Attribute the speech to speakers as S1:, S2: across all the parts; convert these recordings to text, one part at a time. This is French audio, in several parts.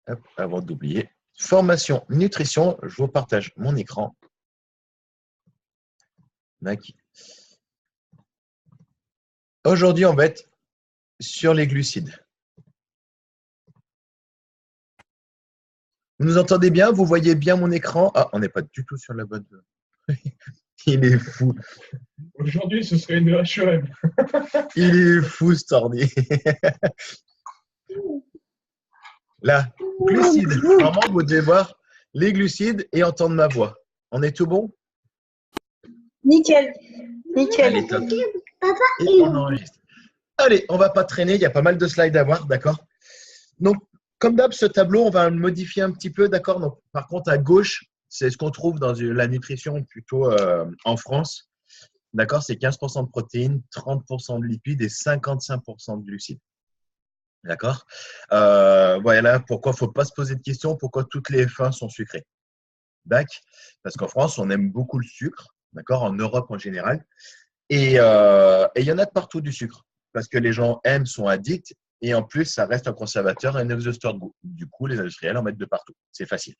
S1: Hop, avant d'oublier. Formation, nutrition, je vous partage mon écran. Aujourd'hui, on va être sur les glucides. Vous nous entendez bien? Vous voyez bien mon écran? Ah, on n'est pas du tout sur la bonne. Il est fou.
S2: Aujourd'hui, ce serait une HEM.
S1: Il est fou, ce tordi. Là, glucides. Normalement, vous devez voir les glucides et entendre ma voix. On est tout bon?
S3: Nickel. Nickel.
S1: Allez, top. Et on enregistre. Allez, on ne va pas traîner. Il y a pas mal de slides à voir, d'accord? Donc, comme d'hab, ce tableau, on va le modifier un petit peu, d'accord? Donc, par contre, à gauche, c'est ce qu'on trouve dans la nutrition plutôt en France. D'accord? C'est 15% de protéines, 30% de lipides et 55% de glucides. D'accord? Voilà pourquoi il ne faut pas se poser de questions, pourquoi toutes les F1 sont sucrées. D'accord? Parce qu'en France, on aime beaucoup le sucre, d'accord? En Europe en général. Et il y en a de partout du sucre. Parce que les gens aiment, sont addicts. Et en plus, ça reste un conservateur et un exhausteur de goût. Du coup, les industriels en mettent de partout. C'est facile.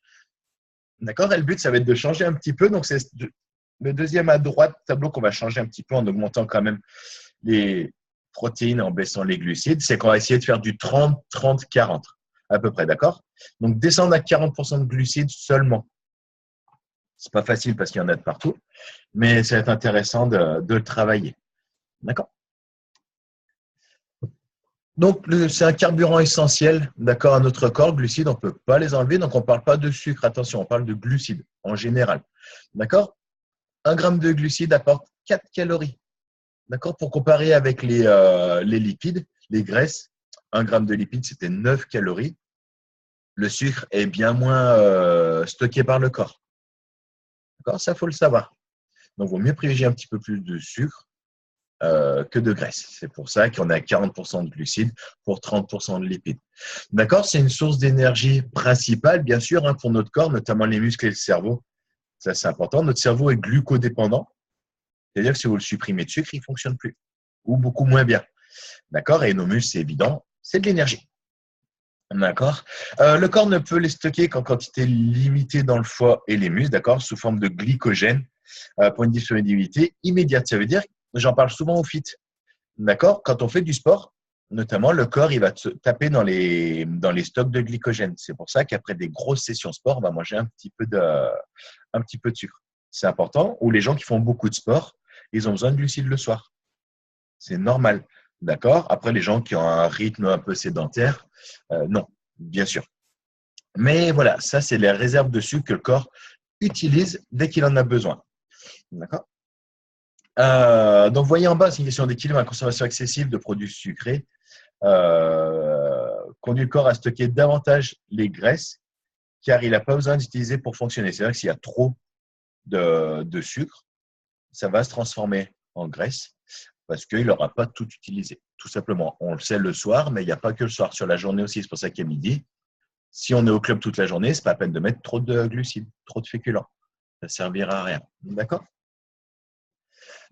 S1: D'accord? Et le but, ça va être de changer un petit peu. Donc, c'est le deuxième à droite tableau qu'on va changer un petit peu en augmentant quand même les protéines, en baissant les glucides. C'est qu'on va essayer de faire du 30-30-40 à peu près. D'accord? Donc, descendre à 40% de glucides seulement. C'est pas facile parce qu'il y en a de partout. Mais ça va être intéressant de le travailler. D'accord? Donc, c'est un carburant essentiel, d'accord, à notre corps. Glucides, on ne peut pas les enlever. Donc, on ne parle pas de sucre. Attention, on parle de glucides en général. D'accord? 1 gramme de glucides apporte 4 calories. D'accord? Pour comparer avec les lipides, les graisses, 1 gramme de lipides, c'était 9 calories. Le sucre est bien moins stocké par le corps. D'accord? Ça, il faut le savoir. Donc, il vaut mieux privilégier un petit peu plus de sucre que de graisse. C'est pour ça qu'on a 40% de glucides pour 30% de lipides. D'accord? C'est une source d'énergie principale, bien sûr, pour notre corps, notamment les muscles et le cerveau. Ça, c'est important. Notre cerveau est glucodépendant. C'est-à-dire que si vous le supprimez de sucre, il ne fonctionne plus ou beaucoup moins bien. D'accord? Et nos muscles, c'est évident, c'est de l'énergie. D'accord? Le corps ne peut les stocker qu'en quantité limitée dans le foie et les muscles, d'accord? Sous forme de glycogène pour une disponibilité immédiate. Ça veut dire, j'en parle souvent au fit. D'accord? Quand on fait du sport, notamment, le corps, il va taper dans les stocks de glycogène. C'est pour ça qu'après des grosses sessions sport, on va manger un petit peu de sucre. C'est important. Ou les gens qui font beaucoup de sport, ils ont besoin de glucides le soir. C'est normal. D'accord? Après, les gens qui ont un rythme un peu sédentaire, non, bien sûr. Mais voilà, ça, c'est les réserves de sucre que le corps utilise dès qu'il en a besoin. D'accord? Donc, vous voyez en bas, c'est une question d'équilibre. La consommation excessive de produits sucrés conduit le corps à stocker davantage les graisses car il n'a pas besoin d'utiliser pour fonctionner. C'est-à-dire que s'il y a trop de sucre, ça va se transformer en graisse parce qu'il n'aura pas tout utilisé, tout simplement. On le sait le soir, mais il n'y a pas que le soir. Sur la journée aussi, c'est pour ça qu'à midi, si on est au club toute la journée, ce n'est pas la peine de mettre trop de glucides, trop de féculents. Ça ne servira à rien. D'accord?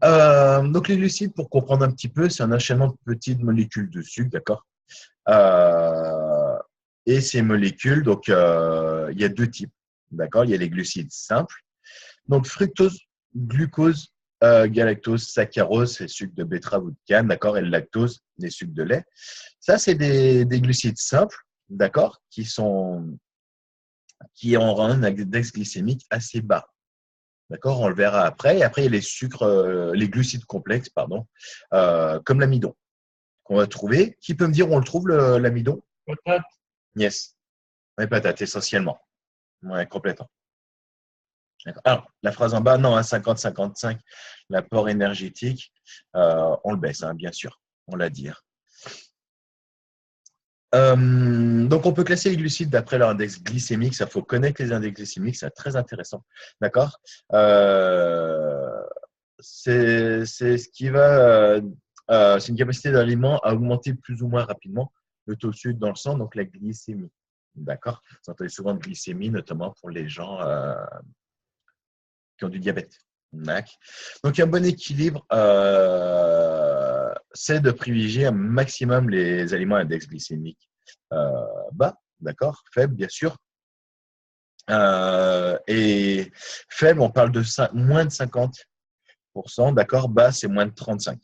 S1: Donc, les glucides, pour comprendre un petit peu, c'est un enchaînement de petites molécules de sucre, d'accord? Et ces molécules, donc, il y a 2 types, d'accord? Il y a les glucides simples. Donc, fructose, glucose, galactose, saccharose, c'est sucre de betterave ou de canne, d'accord? Et le lactose, les sucres de lait. Ça, c'est des glucides simples, d'accord? Qui ont un index glycémique assez bas. D'accord? On le verra après. Et après, il y a les sucres, les glucides complexes, pardon, comme l'amidon, qu'on va trouver. Qui peut me dire où on le trouve, l'amidon?
S2: Patate.
S1: Yes. Les patates, essentiellement. Oui, complètement. Alors, la phrase en bas, non, 50-55, l'apport énergétique, on le baisse, bien sûr, on l'a dit. Donc, on peut classer les glucides d'après leur index glycémique. Ça, faut connaître les index glycémiques, c'est très intéressant. D'accord? C'est ce qui va, c'est une capacité d'aliment à augmenter plus ou moins rapidement le taux de sucre dans le sang, donc la glycémie. D'accord? Vous entendez souvent de glycémie, notamment pour les gens qui ont du diabète. Donc, un bon équilibre, c'est de privilégier un maximum les aliments à index glycémique bas, d'accord? Faible, bien sûr. Et faible, on parle de moins de 50%, d'accord? Bas, c'est moins de 35%.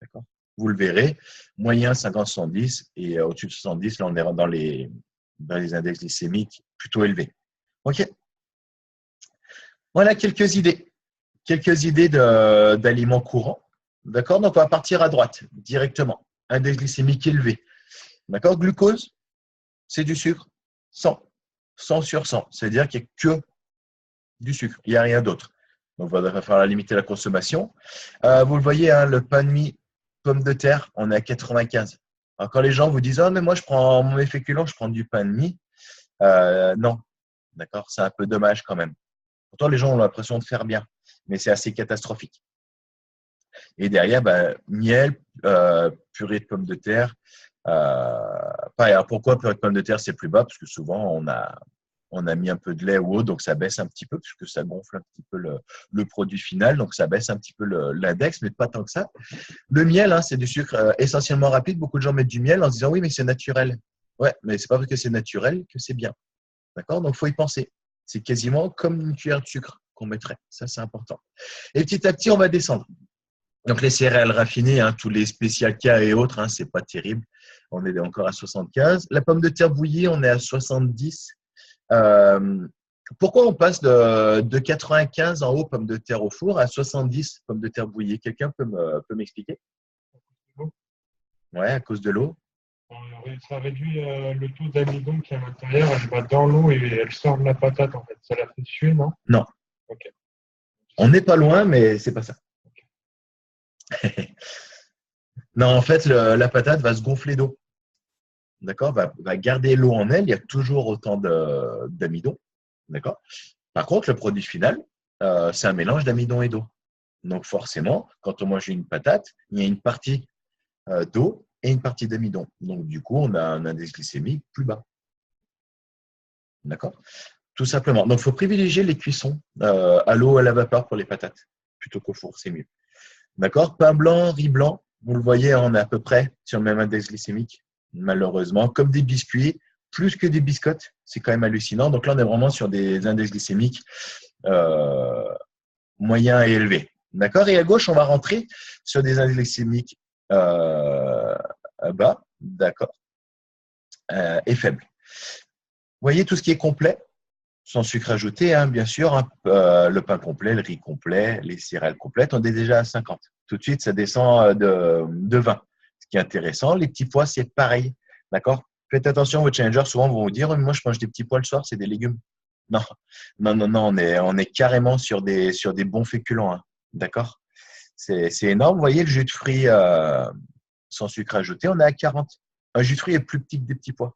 S1: D'accord? Vous le verrez, moyen 50-70 et au-dessus de 70, là on est dans les index glycémiques plutôt élevés. OK? Voilà quelques idées. Quelques idées d'aliments courants. D'accord? Donc on va partir à droite directement. Index glycémique élevé. D'accord? Glucose, c'est du sucre. 100. 100 sur 100. C'est-à-dire qu'il n'y a que du sucre. Il n'y a rien d'autre. Donc il va falloir limiter la consommation. Vous le voyez, hein, le pain de mie, pommes de terre, on est à 95. Alors, quand les gens vous disent « Oh, mais moi, je prends mes féculents, je prends du pain de mie. » Non. D'accord? C'est un peu dommage quand même. Pourtant, les gens ont l'impression de faire bien, mais c'est assez catastrophique. Et derrière, miel, purée de pommes de terre. Alors pourquoi purée de pommes de terre, c'est plus bas? Parce que souvent, on a mis un peu de lait ou autre, donc ça baisse un petit peu, puisque ça gonfle un petit peu le produit final, donc ça baisse un petit peu l'index, mais pas tant que ça. Le miel, hein, c'est du sucre essentiellement rapide. Beaucoup de gens mettent du miel en se disant « Oui, mais c'est naturel. » Ouais, mais c'est pas parce que c'est naturel que c'est bien. D'accord? Donc, il faut y penser. C'est quasiment comme une cuillère de sucre qu'on mettrait. Ça, c'est important. Et petit à petit, on va descendre. Donc, les céréales raffinées, hein, tous les spécial K et autres, hein, c'est pas terrible. On est encore à 75. La pomme de terre bouillie, on est à 70. Pourquoi on passe de 95 en haut, pommes de terre au four, à 70 pommes de terre bouillies? Quelqu'un peut m'expliquer? Ouais, à cause de l'eau.
S2: Ça réduit le taux d'amidon qui est à l'intérieur. Elle va dans l'eau et elle sort de la patate, en fait. Ça la fait suer, non?
S1: Non.
S2: Okay.
S1: On n'est pas loin, mais c'est pas ça. Okay. Non, en fait, la patate va se gonfler d'eau. D'accord? Va garder l'eau en elle. Il y a toujours autant d'amidon. D'accord? Par contre, le produit final, c'est un mélange d'amidon et d'eau. Donc, forcément, quand on mange une patate, il y a une partie d'eau et une partie d'amidon. Donc, du coup, on a un indice glycémique plus bas. D'accord? Tout simplement. Donc, il faut privilégier les cuissons à l'eau, à la vapeur pour les patates, plutôt qu'au four, c'est mieux. D'accord? Pain blanc, riz blanc, vous le voyez, on est à peu près sur le même index glycémique, malheureusement. Comme des biscuits, plus que des biscottes, c'est quand même hallucinant. Donc là, on est vraiment sur des index glycémiques moyens et élevés. D'accord? Et à gauche, on va rentrer sur des index glycémiques bas, d'accord, et faibles. Vous voyez tout ce qui est complet, sans sucre ajouté, hein, bien sûr, hein, le pain complet, le riz complet, les céréales complètes, on est déjà à 50. Tout de suite, ça descend de 20. Ce qui est intéressant, les petits pois, c'est pareil. D'accord? Faites attention, vos challengers, souvent, vont vous dire « Moi, je mange des petits pois le soir, c'est des légumes. » Non, on est carrément sur des bons féculents. Hein. D'accord? C'est énorme. Vous voyez, le jus de fruits sans sucre ajouté, on est à 40. Un jus de fruits est plus petit que des petits pois.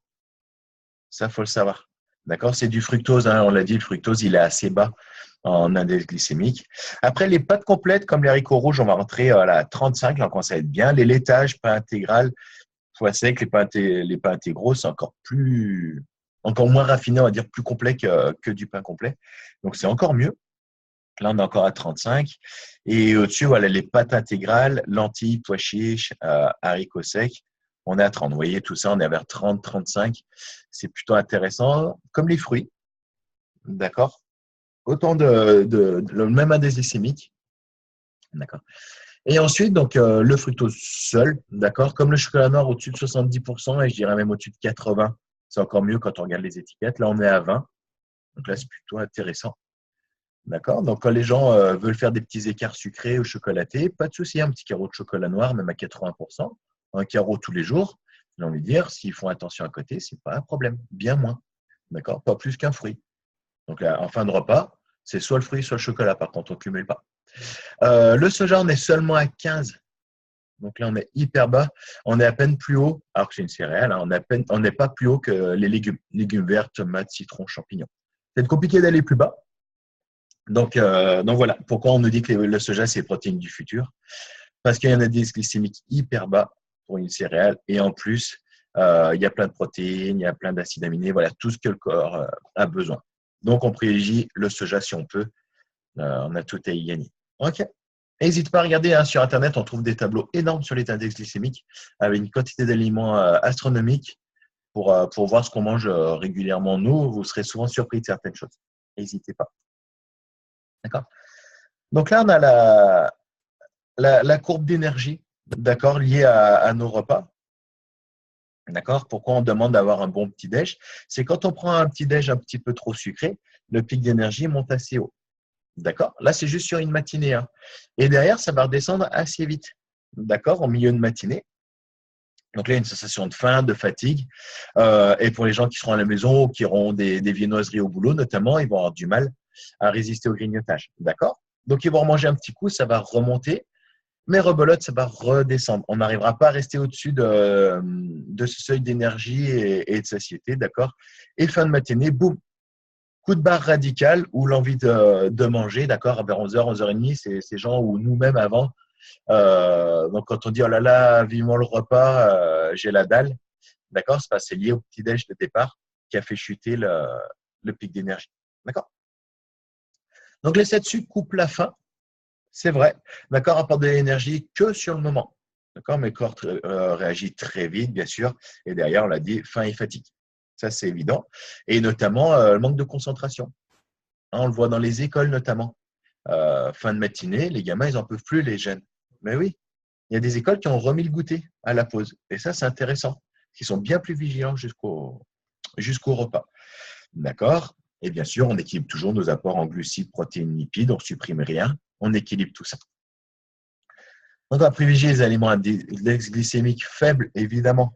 S1: Ça, il faut le savoir. D'accord? C'est du fructose. Hein, on l'a dit, le fructose, il est assez bas en index glycémique. Après, les pâtes complètes, comme les haricots rouges, on va rentrer à la 35. Là, on commence à être bien. Les laitages, pain intégral, pois sec, les pains intégraux, c'est encore moins raffiné, on va dire plus complet que du pain complet. Donc, c'est encore mieux. Là, on est encore à 35. Et au-dessus, voilà, les pâtes intégrales, lentilles, pois chiches, haricots secs, on est à 30. Vous voyez, tout ça, on est vers 30, 35. C'est plutôt intéressant, comme les fruits. D'accord? Autant le même indice glycémique. D'accord? Et ensuite, donc, le fructose seul, d'accord? Comme le chocolat noir au-dessus de 70%, et je dirais même au-dessus de 80%. C'est encore mieux quand on regarde les étiquettes. Là, on est à 20. Donc là, c'est plutôt intéressant. D'accord? Donc, quand les gens veulent faire des petits écarts sucrés ou chocolatés, pas de souci, un petit carreau de chocolat noir, même à 80%, un carreau tous les jours, j'ai envie de dire, s'ils font attention à côté, c'est pas un problème, bien moins. D'accord? Pas plus qu'un fruit. Donc, là, en fin de repas, c'est soit le fruit, soit le chocolat, par contre, on ne cumule pas. Le soja, on est seulement à 15. Donc là, on est hyper bas. On est à peine plus haut, alors que c'est une céréale, hein, on n'est pas plus haut que les légumes. Légumes verts, tomates, citrons, champignons. C'est compliqué d'aller plus bas. Donc voilà, pourquoi on nous dit que le soja, c'est les protéines du futur? Parce qu'il y a un indice glycémique hyper bas pour une céréale. Et en plus, il y a plein de protéines, il y a plein d'acides aminés, voilà, tout ce que le corps a besoin. Donc, on privilégie le soja si on peut. On a tout à y gagner. OK. N'hésite pas à regarder, hein, sur Internet, on trouve des tableaux énormes sur les index glycémiques avec une quantité d'aliments astronomiques pour voir ce qu'on mange régulièrement. Nous, vous serez souvent surpris de certaines choses. N'hésitez pas. D'accord? Donc là, on a la courbe d'énergie, d'accord, liée à nos repas. D'accord? Pourquoi on demande d'avoir un bon petit-déj? C'est quand on prend un petit-déj un petit peu trop sucré, le pic d'énergie monte assez haut. D'accord? Là, c'est juste sur une matinée. Hein. Et derrière, ça va redescendre assez vite. D'accord? En milieu de matinée. Donc là, il y a une sensation de faim, de fatigue. Et pour les gens qui seront à la maison ou qui auront des viennoiseries au boulot, notamment, ils vont avoir du mal à résister au grignotage. D'accord? Donc, ils vont manger un petit coup, ça va remonter. Mais rebelote, ça va redescendre. On n'arrivera pas à rester au-dessus de ce seuil d'énergie et de satiété, d'accord? Et fin de matinée, boum, coup de barre radical ou l'envie de manger, d'accord? Vers 11h, 11h30, c'est ces gens où nous-mêmes avant, donc quand on dit oh là là, vivement le repas, j'ai la dalle, d'accord? C'est lié au petit-déj de départ qui a fait chuter le pic d'énergie, d'accord? Donc les 7 sucres coupent la faim. C'est vrai, d'accord, apporte de l'énergie que sur le moment. D'accord, mais le corps réagit très vite, bien sûr. Et derrière, on l'a dit, faim et fatigue. Ça, c'est évident. Et notamment, le manque de concentration. Hein, on le voit dans les écoles, notamment. Fin de matinée, les gamins, ils n'en peuvent plus, les jeunes. Mais oui, il y a des écoles qui ont remis le goûter à la pause. Et ça, c'est intéressant. Ils sont bien plus vigilants jusqu'au repas. D'accord? Et bien sûr, on équilibre toujours nos apports en glucides, protéines, lipides. On ne supprime rien. On équilibre tout ça. Donc, on va privilégier les aliments à index glycémique faible, évidemment.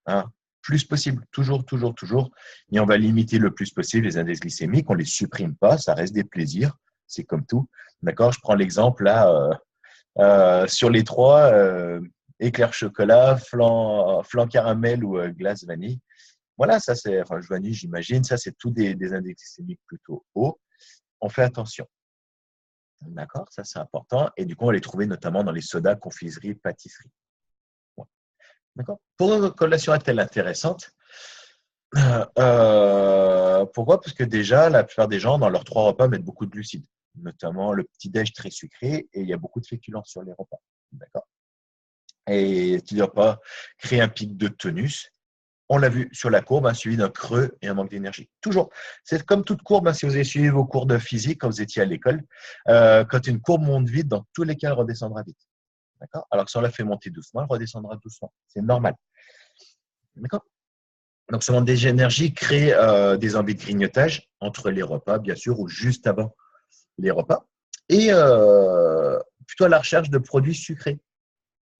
S1: Hein, plus possible, toujours, toujours, toujours. Et on va limiter le plus possible les index glycémiques. On ne les supprime pas, ça reste des plaisirs. C'est comme tout. D'accord? Je prends l'exemple là, sur les trois, éclair chocolat, flan caramel ou glace vanille. Voilà, ça c'est, enfin, vanille, j'imagine, ça c'est tout des index glycémiques plutôt hauts. On fait attention. D'accord, ça c'est important. Et du coup, on va les trouver notamment dans les sodas, confiseries, pâtisseries. Ouais. D'accord. Pourquoi notre collation est-elle intéressante? Pourquoi? Parce que déjà, la plupart des gens, dans leurs 3 repas, mettent beaucoup de glucides, notamment le petit-déj très sucré, et il y a beaucoup de féculents sur les repas. D'accord. Et tu ne dois pas créer un pic de tonus. On l'a vu sur la courbe, suivi d'un creux et un manque d'énergie. Toujours. C'est comme toute courbe, si vous avez suivi vos cours de physique quand vous étiez à l'école, quand une courbe monte vite, dans tous les cas, elle redescendra vite. D'accord? Alors que si on la fait monter doucement, elle redescendra doucement. C'est normal. D'accord? Donc, ce manque d'énergie crée des envies de grignotage entre les repas, bien sûr, ou juste avant les repas. Et plutôt à la recherche de produits sucrés.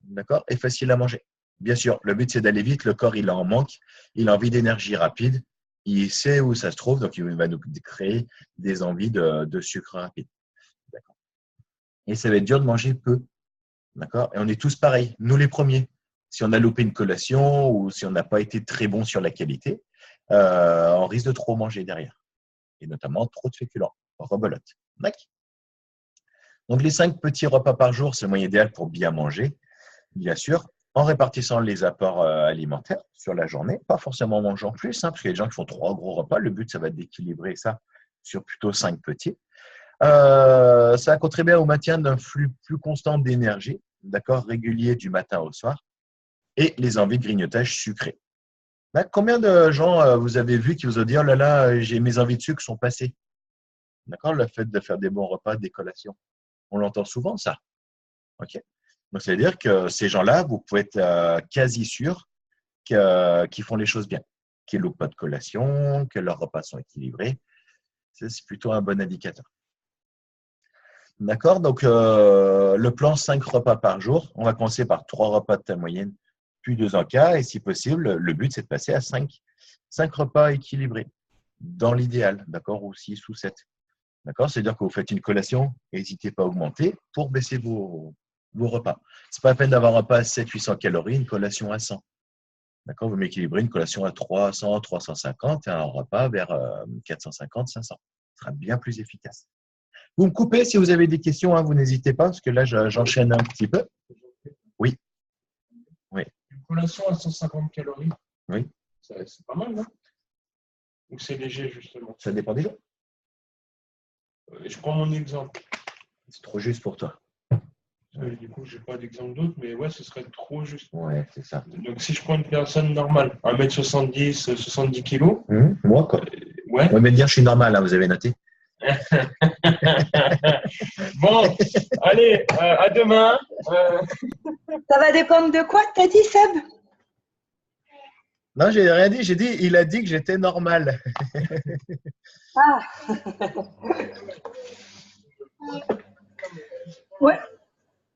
S1: D'accord? Et faciles à manger. Bien sûr, le but, c'est d'aller vite. Le corps, il en manque. Il a envie d'énergie rapide. Il sait où ça se trouve. Donc, il va nous créer des envies de sucre rapide. D'accord? Et ça va être dur de manger peu. D'accord? Et on est tous pareils. Nous, les premiers. Si on a loupé une collation ou si on n'a pas été très bon sur la qualité, on risque de trop manger derrière. Et notamment trop de féculents. Rebelote. D'accord? Donc, les 5 petits repas par jour, c'est le moyen idéal pour bien manger, bien sûr, en répartissant les apports alimentaires sur la journée, pas forcément en mangeant plus, hein, parce qu'il y a des gens qui font 3 gros repas. Le but, ça va être d'équilibrer ça sur plutôt 5 petits. Ça va contribuer au maintien d'un flux plus constant d'énergie, d'accord, régulier du matin au soir, et les envies de grignotage sucré. Là, combien de gens vous avez vu qui vous ont dit « Oh là là, j'ai mes envies de sucre sont passées ». D'accord, le fait de faire des bons repas, des collations. On l'entend souvent, ça. OK. Donc, ça veut dire que ces gens-là, vous pouvez être quasi sûr qu'ils font les choses bien, qu'ils ne loupent pas de collation, que leurs repas sont équilibrés. C'est plutôt un bon indicateur. D'accord? Donc, le plan 5 repas par jour, on va commencer par 3 repas de taille moyenne, puis 2 en cas. Et si possible, le but, c'est de passer à 5 repas équilibrés, dans l'idéal, d'accord? Ou 6 ou 7. D'accord? C'est-à-dire que vous faites une collation, n'hésitez pas à augmenter pour baisser vos repas. Ce n'est pas la peine d'avoir un repas à 700-800 calories, une collation à 100. D'accord? Vous m'équilibrez une collation à 300, 350 et un repas vers 450, 500. Ce sera bien plus efficace. Vous me coupez si vous avez des questions, hein, vous n'hésitez pas, parce que là, j'enchaîne un petit peu. Oui. Oui.
S2: Une collation à 150 calories,
S1: Oui.
S2: c'est pas mal, non? Ou c'est léger, justement?
S1: Ça dépend des jours.
S2: Je prends mon exemple.
S1: C'est trop juste pour toi.
S2: Du coup, j'ai pas d'exemple d'autre, mais ouais, ce serait trop juste.
S1: Ouais, c'est ça.
S2: Donc, si je prends une personne normale, 1m70, 70 kg,
S1: Moi, quoi.
S2: ouais.
S1: Ouais, mais dire, je suis normal, hein, vous avez noté.
S2: Bon, allez, à demain.
S3: Ça va dépendre de quoi, t'as dit, Seb?
S1: Non, j'ai rien dit. J'ai dit, il a dit que j'étais normal.
S3: Ah, ouais.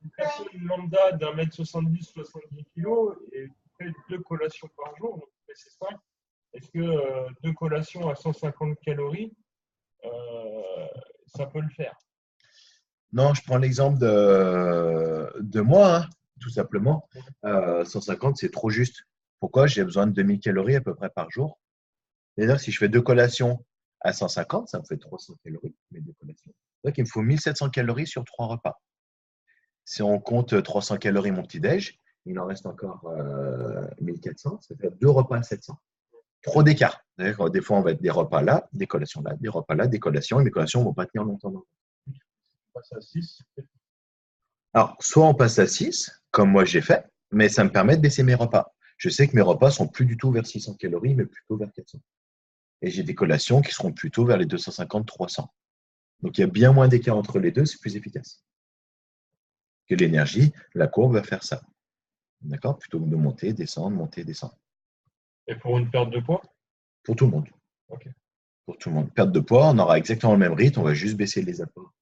S2: Une personne lambda d'1m70, 70 kg et fait 2 collations par jour, donc c'est 5. Est-ce que 2 collations à 150 calories, ça peut le faire?
S1: Non, je prends l'exemple de moi, hein, tout simplement. 150, c'est trop juste. Pourquoi? J'ai besoin de 2000 calories à peu près par jour. Et là, si je fais 2 collations à 150, ça me fait 300 calories, mes 2 collations. Donc, il me faut 1700 calories sur 3 repas. Si on compte 300 calories mon petit-déj, il en reste encore 1400, ça fait 2 repas à 700. Trop d'écart. Des fois, on va être des repas là, des collations là, des repas là, des collations, et mes collations ne vont pas tenir longtemps.
S2: On passe à 6.
S1: Alors, soit on passe à 6, comme moi j'ai fait, mais ça me permet de baisser mes repas. Je sais que mes repas sont plus du tout vers 600 calories, mais plutôt vers 400. Et j'ai des collations qui seront plutôt vers les 250-300. Donc, il y a bien moins d'écart entre les deux, c'est plus efficace. Que l'énergie, la courbe va faire ça. D'accord? Plutôt que de monter, descendre.
S2: Et pour une perte de poids?
S1: Pour tout le monde.
S2: Ok.
S1: Pour tout le monde. Perte de poids, on aura exactement le même rythme, on va juste baisser les apports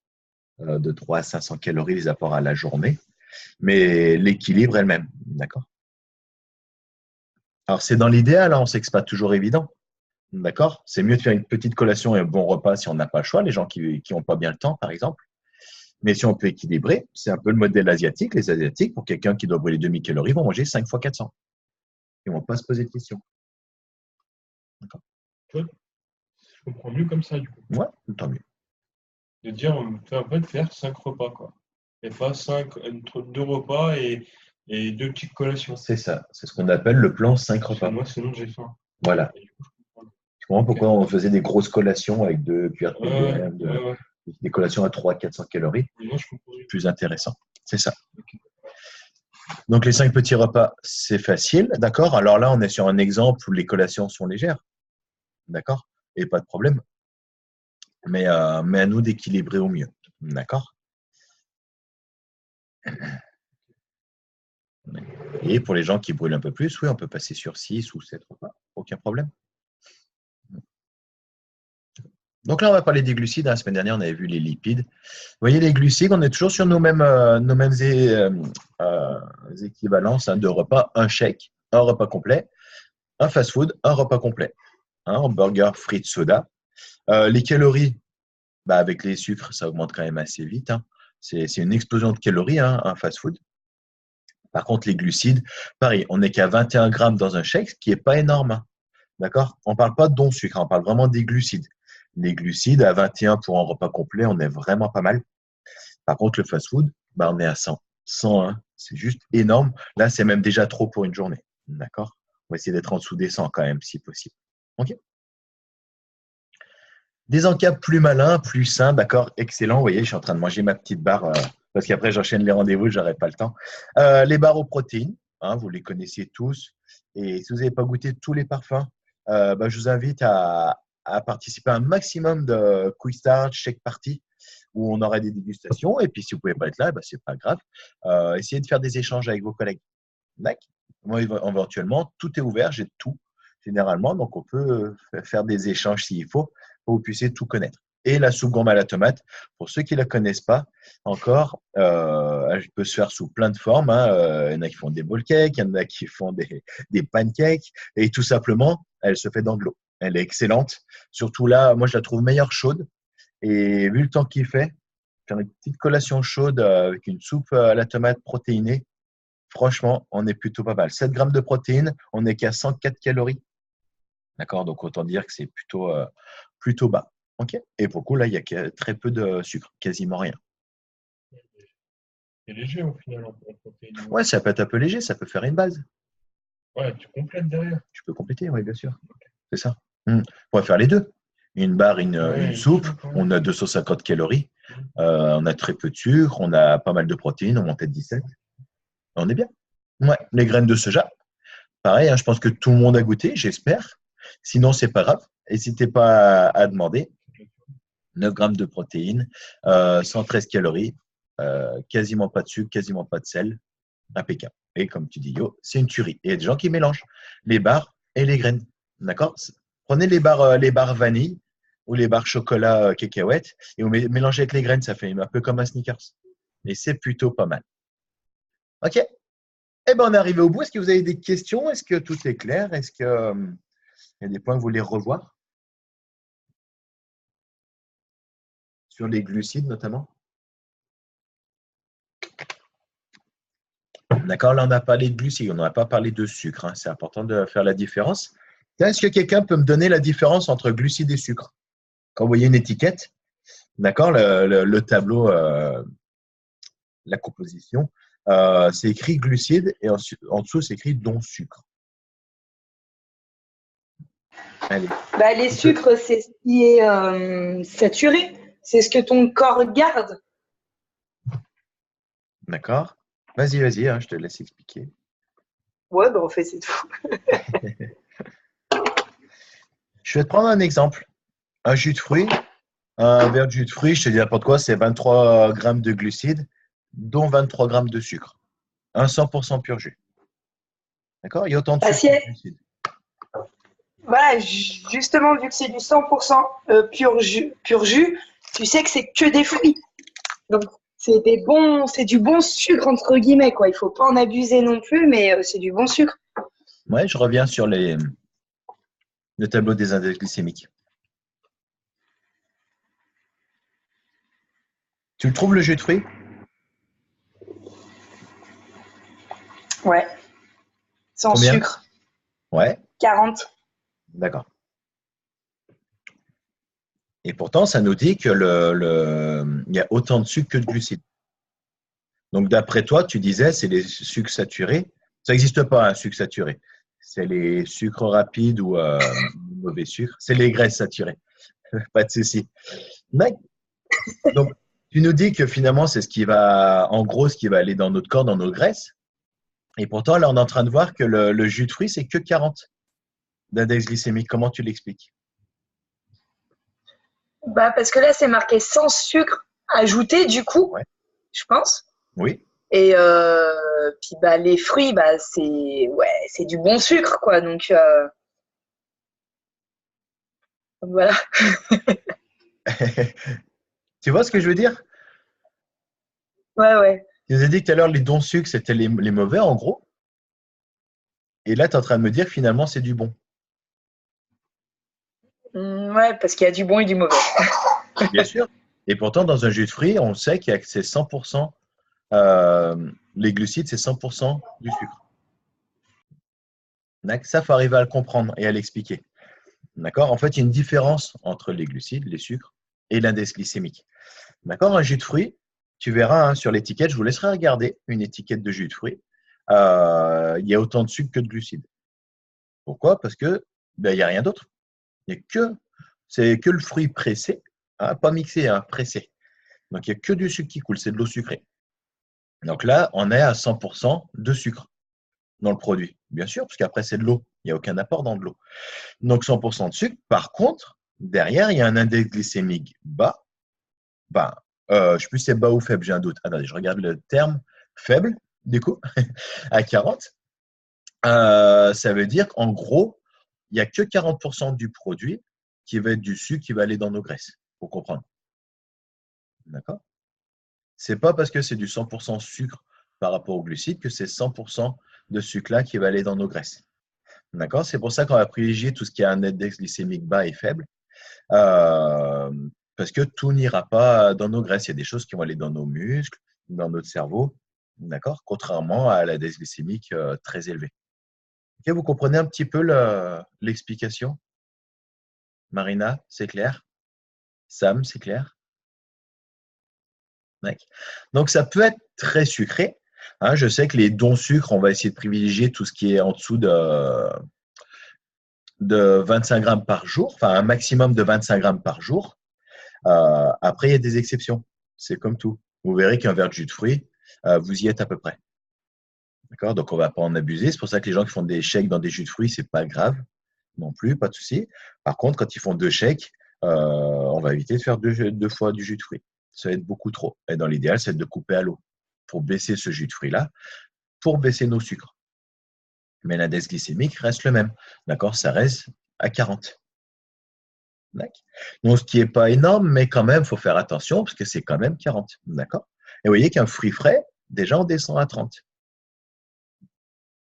S1: de 300 à 500 calories, les apports à la journée. Mais l'équilibre est le même. D'accord? Alors, c'est dans l'idéal, hein, on sait que ce n'est pas toujours évident. D'accord? C'est mieux de faire une petite collation et un bon repas si on n'a pas le choix, les gens qui n'ont pas bien le temps, par exemple. Mais si on peut équilibrer, c'est un peu le modèle asiatique. Les Asiatiques, pour quelqu'un qui doit brûler 2000 calories, vont manger 5 fois 400. Ils ne vont pas se poser de questions. D'accord?
S2: Je comprends mieux comme ça, du coup.
S1: Ouais, tant mieux.
S2: De dire, en fait, faire 5 repas, quoi. Et pas 5, entre 2 repas et 2 petites collations.
S1: C'est ça. C'est ce qu'on appelle le plan 5
S2: Parce que
S1: repas.
S2: moi, sinon, j'ai faim.
S1: Voilà.
S2: Et du coup, je comprends.
S1: Tu comprends pourquoi on faisait des grosses collations avec 2 cuillères de
S2: Ouais,
S1: PDM,
S2: ouais.
S1: des collations à 300-400 calories?
S2: Moi, je comprends.
S1: Plus intéressant. C'est ça.
S2: Ok.
S1: Donc, les 5 petits repas, c'est facile. D'accord? Alors là, on est sur un exemple où les collations sont légères. D'accord? Et pas de problème. Mais à nous d'équilibrer au mieux. D'accord? Et pour les gens qui brûlent un peu plus, oui, on peut passer sur 6 ou 7 repas. Aucun problème. Donc là, on va parler des glucides. La semaine dernière, on avait vu les lipides. Vous voyez, les glucides, on est toujours sur nos mêmes équivalences de repas. Un shake, un repas complet, un fast-food, un repas complet. Hamburger, frites, soda. Les calories, avec les sucres, ça augmente quand même assez vite. C'est une explosion de calories, un fast-food. Par contre, les glucides, pareil, on n'est qu'à 21 grammes dans un shake, ce qui n'est pas énorme. D'accord? On ne parle pas de don sucre, on parle vraiment des glucides. Les glucides, à 21 pour un repas complet, on est vraiment pas mal. Par contre, le fast-food, on est à 100. 101, c'est juste énorme. Là, c'est même déjà trop pour une journée. D'accord? On va essayer d'être en dessous des 100 quand même, si possible. OK? Des encapes plus malins, plus sains, d'accord? Excellent. Vous voyez, je suis en train de manger ma petite barre parce qu'après, j'enchaîne les rendez-vous, je n'aurai pas le temps. Les barres aux protéines, vous les connaissez tous. Et si vous n'avez pas goûté tous les parfums, je vous invite à participer à un maximum de Quick Start, Shake Party, où on aura des dégustations. Et puis, si vous ne pouvez pas être là, ce n'est pas grave. Essayez de faire des échanges avec vos collègues. D'accord? Moi, éventuellement, tout est ouvert, j'ai tout, généralement. Donc, on peut faire des échanges s'il faut, pour que vous puissiez tout connaître. Et la soupe gourmand à la tomate, pour ceux qui ne la connaissent pas encore, elle peut se faire sous plein de formes. Il y en a qui font des bowl cakes, il y en a qui font des pancakes. Et tout simplement, elle se fait dans de l'eau. Elle est excellente. Surtout là, moi, je la trouve meilleure chaude. Et vu le temps qu'il fait, faire une petite collation chaude avec une soupe à la tomate protéinée, franchement, on est plutôt pas mal. 7 grammes de protéines, on n'est qu'à 104 calories. D'accord? Donc, autant dire que c'est plutôt bas. OK? Et pour le coup, là, il y a très peu de sucre, quasiment rien.
S2: C'est léger au final en protéines.
S1: Ouais, ça peut être un peu léger, ça peut faire une base.
S2: Ouais, tu complètes derrière.
S1: Tu peux compléter, oui, bien sûr. C'est ça. On pourrait faire les deux. Une barre, une soupe, on a 250 calories. On a très peu de sucre, on a pas mal de protéines, on monte à 17. On est bien. Ouais, les graines de soja, pareil, hein, je pense que tout le monde a goûté, j'espère. Sinon, c'est pas grave. N'hésitez pas à demander. 9 grammes de protéines, 113 calories, quasiment pas de sucre, quasiment pas de sel, impeccable. Et comme tu dis, Yo, c'est une tuerie. Et il y a des gens qui mélangent les barres et les graines. D'accord? Prenez les barres vanille ou les barres chocolat cacahuètes et vous mélangez avec les graines, ça fait un peu comme un Snickers. Et c'est plutôt pas mal. OK? Eh bien, on est arrivé au bout. Est-ce que vous avez des questions? Est-ce que tout est clair? Est-ce qu'il y a des points que vous voulez revoir? Sur les glucides notamment? D'accord, là on a parlé de glucides, on n'a pas parlé de sucre. Hein. C'est important de faire la différence. Est-ce que quelqu'un peut me donner la différence entre glucides et sucre? Quand vous voyez une étiquette, d'accord, le tableau, la composition, c'est écrit glucides et en dessous c'est écrit don sucre. Allez.
S3: Bah, les sucres, c'est ce qui est saturé. C'est ce que ton corps garde.
S1: D'accord. Vas-y, hein, je te laisse expliquer.
S3: Ouais, bah, en fait, c'est tout.
S1: Je vais te prendre un exemple. Un jus de fruits, un verre de jus de fruits, je te dis n'importe quoi, c'est 23 grammes de glucides, dont 23 grammes de sucre. Un 100% pur jus. D'accord? Il y a autant de sucre que de glucides.
S3: Voilà, justement, vu que c'est du 100% pur jus, tu sais que c'est que des fruits. Donc, c'est du bon sucre, entre guillemets, quoi. Il ne faut pas en abuser non plus, mais c'est du bon sucre.
S1: Ouais, je reviens sur le tableau des index glycémiques. Tu le trouves le jus de fruits?
S3: Ouais. Sans
S1: Combien?
S3: sucre.
S1: Ouais.
S3: 40.
S1: D'accord. Et pourtant, ça nous dit que il y a autant de sucre que de glucides. Donc, d'après toi, tu disais, c'est les sucres saturés. Ça n'existe pas, un sucre saturé. C'est les sucres rapides ou mauvais sucres. C'est les graisses saturées. Pas de souci. Donc, tu nous dis que finalement, c'est ce qui va, en gros, ce qui va aller dans notre corps, dans nos graisses. Et pourtant, là, on est en train de voir que le jus de fruits, c'est que 40 d'index glycémique. Comment tu l'expliques?
S3: Bah, parce que là, c'est marqué sans sucre ajouté, du coup,
S1: Ouais.
S3: je pense.
S1: Oui.
S3: Et puis, bah, les fruits, bah, c'est du bon sucre, quoi. Donc, voilà.
S1: Tu vois ce que je veux dire?
S3: Ouais.
S1: Tu nous as dit tout à l'heure, les dons sucres, c'était les mauvais, en gros. Et là, tu es en train de me dire que finalement, c'est du bon.
S3: Ouais, parce qu'il y a du bon et du mauvais.
S1: Bien sûr. Et pourtant, dans un jus de fruits, on sait qu'il y a que c'est 100%, les glucides, c'est 100% du sucre. Ça, il faut arriver à le comprendre et à l'expliquer. D'accord? En fait, il y a une différence entre les glucides, les sucres et l'index glycémique. D'accord? Un jus de fruits, tu verras hein, sur l'étiquette, je vous laisserai regarder une étiquette de jus de fruits. Il y a autant de sucre que de glucides. Pourquoi? Parce que il n'y a rien d'autre. C'est que le fruit pressé, hein, pas mixé, hein, pressé. Donc, il n'y a que du sucre qui coule, c'est de l'eau sucrée. Donc là, on est à 100% de sucre dans le produit. Bien sûr, parce qu'après, c'est de l'eau. Il n'y a aucun apport dans de l'eau. Donc, 100% de sucre. Par contre, derrière, il y a un index glycémique bas. Je ne sais plus si c'est bas ou faible, j'ai un doute. Attendez, je regarde le terme faible, du coup, à 40. Ça veut dire qu'en gros, il n'y a que 40% du produit qui va être du sucre qui va aller dans nos graisses. Il faut comprendre. D'accord? Ce n'est pas parce que c'est du 100% sucre par rapport au glucide que c'est 100% de sucre-là qui va aller dans nos graisses. D'accord? C'est pour ça qu'on va privilégier tout ce qui a un index glycémique bas et faible. Parce que tout n'ira pas dans nos graisses. Il y a des choses qui vont aller dans nos muscles, dans notre cerveau. D'accord? Contrairement à l'index glycémique très élevé. Okay, vous comprenez un petit peu l'explication? Marina, c'est clair? Sam, c'est clair? Donc, ça peut être très sucré. Hein, je sais que les dons sucre, on va essayer de privilégier tout ce qui est en dessous de 25 grammes par jour, enfin un maximum de 25 grammes par jour. Après, il y a des exceptions. c'est comme tout. Vous verrez qu'un verre de jus de fruits, vous y êtes à peu près. D'accord? Donc, on ne va pas en abuser. C'est pour ça que les gens qui font des shakes dans des jus de fruits, ce n'est pas grave non plus, pas de souci. Par contre, quand ils font 2 shakes, on va éviter de faire deux fois du jus de fruits. Ça va être beaucoup trop. Et dans l'idéal, c'est de couper à l'eau pour baisser ce jus de fruits-là, pour baisser nos sucres. Mais l'index glycémique reste le même. D'accord? Ça reste à 40. D'accord? Donc, ce qui n'est pas énorme, mais quand même, il faut faire attention parce que c'est quand même 40. D'accord? Et vous voyez qu'un fruit frais, déjà, on descend à 30.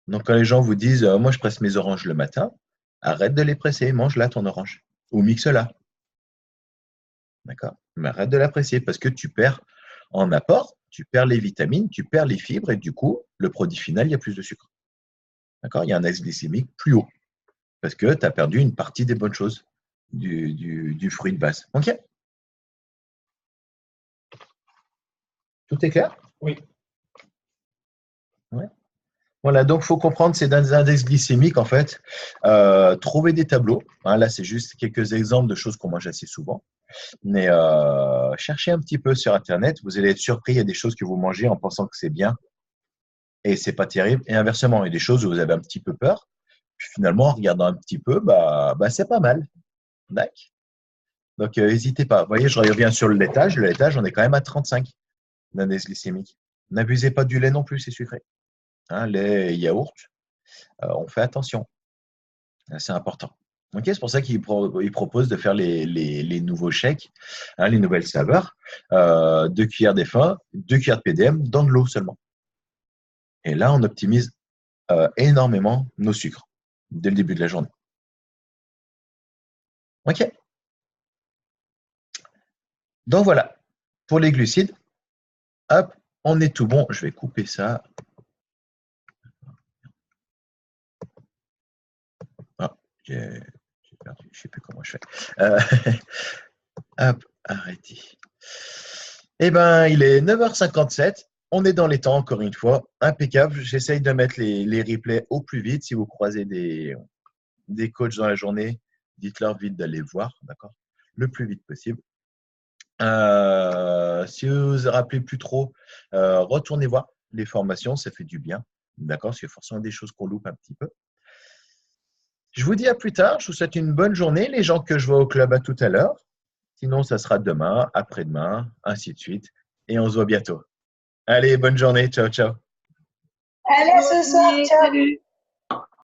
S1: Donc, quand les gens vous disent moi, je presse mes oranges le matin, arrête de les presser, mange-la ton orange. Ou mixe-la. D'accord? Mais arrête de la presser parce que tu perds en apport, tu perds les vitamines, tu perds les fibres et du coup, le produit final, il y a plus de sucre. D'accord? Il y a un index glycémique plus haut parce que tu as perdu une partie des bonnes choses du fruit de base. OK? Tout est clair?
S2: Oui.
S1: Ouais. Voilà, donc il faut comprendre, c'est dans les index glycémiques, en fait, trouver des tableaux. Hein, là, c'est juste quelques exemples de choses qu'on mange assez souvent. Mais cherchez un petit peu sur Internet, vous allez être surpris, il y a des choses que vous mangez en pensant que c'est bien et c'est pas terrible. Et inversement, il y a des choses où vous avez un petit peu peur, puis finalement, en regardant un petit peu, c'est pas mal. D'accord? Donc, n'hésitez pas. Vous voyez, je reviens sur le laitage. Le laitage, on est quand même à 35 d'index glycémique. N'abusez pas du lait non plus, c'est sucré. Hein, lait et yaourt, on fait attention. C'est important. Ok, c'est pour ça qu'il propose de faire les nouveaux shakes, hein, les nouvelles saveurs, 2 cuillères d'EFA, 2 cuillères de PDM dans de l'eau seulement. Et là, on optimise énormément nos sucres dès le début de la journée. Ok. Donc voilà, pour les glucides, hop, on est tout bon. Je vais couper ça. Ah, j'ai perdu, je ne sais plus comment je fais. Hop, arrêtez. Eh bien, il est 9h57. On est dans les temps, encore une fois. Impeccable. J'essaye de mettre les replays au plus vite. Si vous croisez des coachs dans la journée, dites-leur vite d'aller voir, d'accord? Le plus vite possible. Si vous ne vous rappelez plus trop, retournez voir les formations. Ça fait du bien, d'accord? Parce qu'il y a forcément des choses qu'on loupe un petit peu. Je vous dis à plus tard. Je vous souhaite une bonne journée. Les gens que je vois au club, à tout à l'heure. Sinon, ça sera demain, après-demain, ainsi de suite. Et on se voit bientôt. Allez, bonne journée. Ciao, ciao.
S3: Allez, à ce soir, ciao.
S4: Salut.